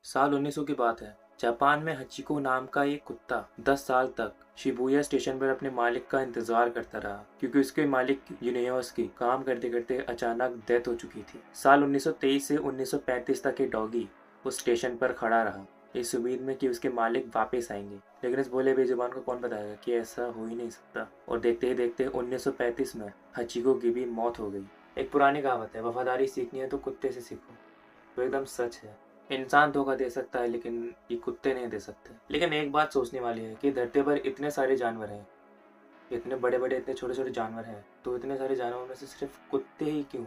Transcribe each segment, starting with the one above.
साल 1900 की बात है। जापान में हचिको नाम का एक कुत्ता 10 साल तक शिबुया स्टेशन पर अपने मालिक का इंतजार करता रहा, क्योंकि उसके मालिक यूनिवर्स की काम करते करते अचानक डेथ हो चुकी थी। साल 1923 से 1935 तक ये डॉगी उस स्टेशन पर खड़ा रहा, इस उम्मीद में कि उसके मालिक वापस आएंगे। लेकिन इस भोले बेजुबान को कौन बताएगा कि ऐसा हो ही नहीं सकता। और देखते ही देखते 1935 में हचिको की भी मौत हो गई। एक पुरानी कहावत है, वफादारी सीखनी है तो कुत्ते से सीखो। वो एकदम सच है। इंसान धोखा दे सकता है, लेकिन ये कुत्ते नहीं दे सकते। लेकिन एक बात सोचने वाली है कि धरती पर इतने सारे जानवर हैं, इतने बड़े बड़े इतने छोटे छोटे जानवर हैं, तो इतने सारे जानवरों में से सिर्फ कुत्ते ही क्यों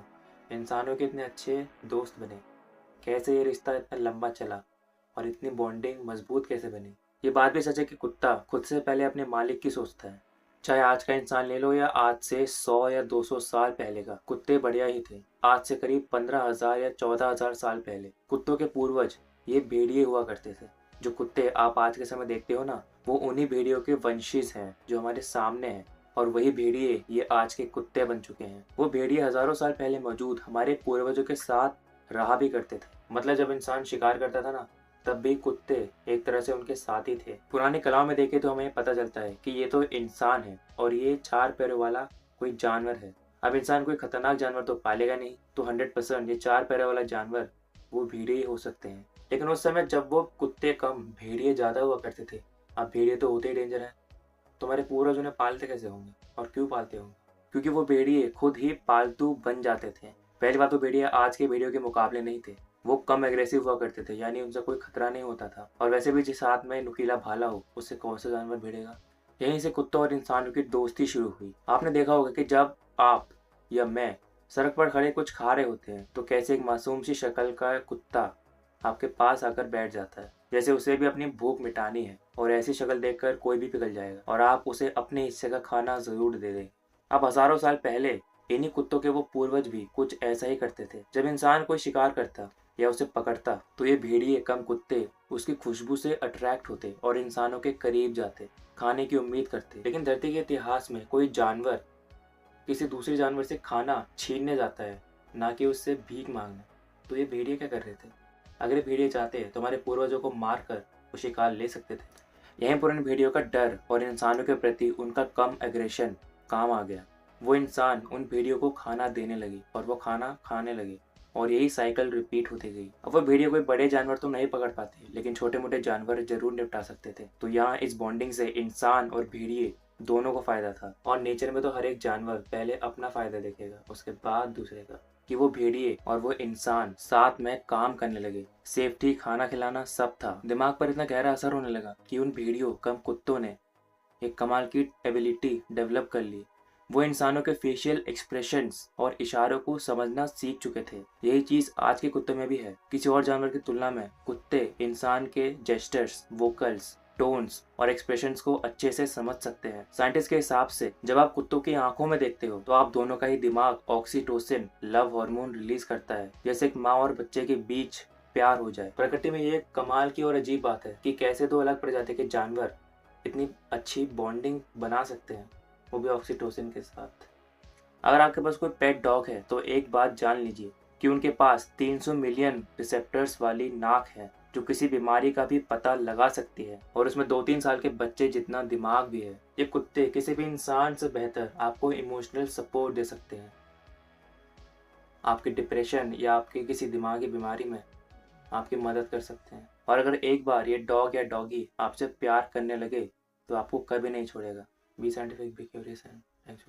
इंसानों के इतने अच्छे दोस्त बने? कैसे ये रिश्ता इतना लंबा चला और इतनी बॉन्डिंग मजबूत कैसे बनी? ये बात भी सच है कि कुत्ता खुद से पहले अपने मालिक की सोचता है। चाहे आज का इंसान ले लो या आज से 100 या 200 साल पहले का, कुत्ते बढ़िया ही थे। आज से करीब 15,000 या 14,000 साल पहले कुत्तों के पूर्वज ये भेड़िए हुआ करते थे। जो कुत्ते आप आज के समय देखते हो ना, वो उन्हीं भेड़ियों के वंशीज हैं जो हमारे सामने हैं। और वही भेड़िए ये आज के कुत्ते बन चुके हैं। वो भेड़िए हजारों साल पहले मौजूद हमारे पूर्वजों के साथ रहा भी करते थे। मतलब जब इंसान शिकार करता था ना, तब भी कुत्ते एक तरह से उनके साथी थे। पुरानी कलाओं में देखें तो हमें पता चलता है कि ये तो इंसान है और ये 4 पैरों वाला कोई जानवर है। अब इंसान कोई खतरनाक जानवर तो पालेगा नहीं, तो 100% ये 4 पैरों वाला जानवर वो भेड़िए हो सकते हैं। लेकिन उस समय जब वो कुत्ते कम भेड़िए ज्यादा हुआ करते थे, अब भेड़िए तो होते ही डेंजर है। तुम्हारे पूर्वज उन्हें पालते कैसे होंगे और क्यों पालते होंगे? क्योंकि वो भेड़िए खुद ही पालतू बन जाते थे। पहली बात तो भेड़िए आज के भेड़ियों के मुकाबले नहीं थे। वो कम एग्रेसिव हुआ करते थे, यानी उनसे कोई खतरा नहीं होता था। और वैसे भी जिस हाथ में नुकीला भाला हो, उससे कौन सा जानवर भिड़ेगा? यहीं से कुत्तों और इंसानों की दोस्ती शुरू हुई। आपने देखा होगा कि जब आप या मैं सड़क पर खड़े कुछ खा रहे होते हैं, तो कैसे एक मासूम सी शक्ल का कुत्ता आपके पास आकर बैठ जाता है, जैसे उसे भी अपनी भूख मिटानी है। और ऐसी शक्ल देखकर कोई भी पिघल जाएगा और आप उसे अपने हिस्से का खाना जरूर दे दें। अब हजारों साल पहले इन्हीं कुत्तों के वो पूर्वज भी कुछ ऐसा ही करते थे। जब इंसान कोई शिकार करता या उसे पकड़ता, तो ये भेड़िए कम कुत्ते उसकी खुशबू से अट्रैक्ट होते और इंसानों के करीब जाते, खाने की उम्मीद करते। लेकिन धरती के इतिहास में कोई जानवर किसी दूसरे जानवर से खाना छीनने जाता है, ना कि उससे भीख मांगने। तो ये भेड़िए क्या कर रहे थे? अगर ये भेड़िए चाहते तो हमारे पूर्वजों को मार कर वो शिकार ले सकते थे। यहीं पुरानी भेड़ियों का डर और इंसानों के प्रति उनका कम एग्रेशन काम आ गया। वो इंसान उन भेड़ियों को खाना देने लगी और वो खाना खाने लगे, और यही साइकिल रिपीट होती गई। अब वो भेड़िए कोई बड़े जानवर तो नहीं पकड़ पाते, लेकिन छोटे मोटे जानवर जरूर निपटा सकते थे। तो यहाँ इस बॉन्डिंग से इंसान और भेड़िए दोनों को फायदा था। और नेचर में तो हर एक जानवर पहले अपना फायदा देखेगा, उसके बाद दूसरे का। कि वो भेड़िए और वो इंसान साथ में काम करने लगे, सेफ्टी, खाना खिलाना सब था। दिमाग पर इतना गहरा असर होने लगा कि उन भेड़ियों कम कुत्तों ने एक कमाल की एबिलिटी डेवलप कर ली। वो इंसानों के फेशियल एक्सप्रेशंस और इशारों को समझना सीख चुके थे। यही चीज आज के कुत्ते में भी है। किसी और जानवर की तुलना में कुत्ते इंसान के जेस्टर्स, वोकल्स, टोन्स और एक्सप्रेशंस को अच्छे से समझ सकते हैं। साइंटिस्ट के हिसाब से जब आप कुत्तों की आंखों में देखते हो, तो आप दोनों का ही दिमाग ऑक्सीटोसिन लव हार्मोन रिलीज करता है, जैसे एक माँ और बच्चे के बीच प्यार हो जाए। प्रकृति में ये कमाल की और अजीब बात है कि कैसे दो अलग प्रजाति के जानवर इतनी अच्छी बॉन्डिंग बना सकते हैं, वो भी ऑक्सीटोसिन के साथ। अगर आपके पास कोई पेट डॉग है, तो एक बात जान लीजिए कि उनके पास 300 मिलियन रिसेप्टर्स वाली नाक है, जो किसी बीमारी का भी पता लगा सकती है। और उसमें 2-3 साल के बच्चे जितना दिमाग भी है। ये कुत्ते किसी भी इंसान से बेहतर आपको इमोशनल सपोर्ट दे सकते हैं। आपके डिप्रेशन या आपके किसी दिमागी बीमारी में आपकी मदद कर सकते हैं। और अगर एक बार ये डॉग या डॉगी आपसे प्यार करने लगे, तो आपको कभी नहीं छोड़ेगा। B scientific, be curious and thanks.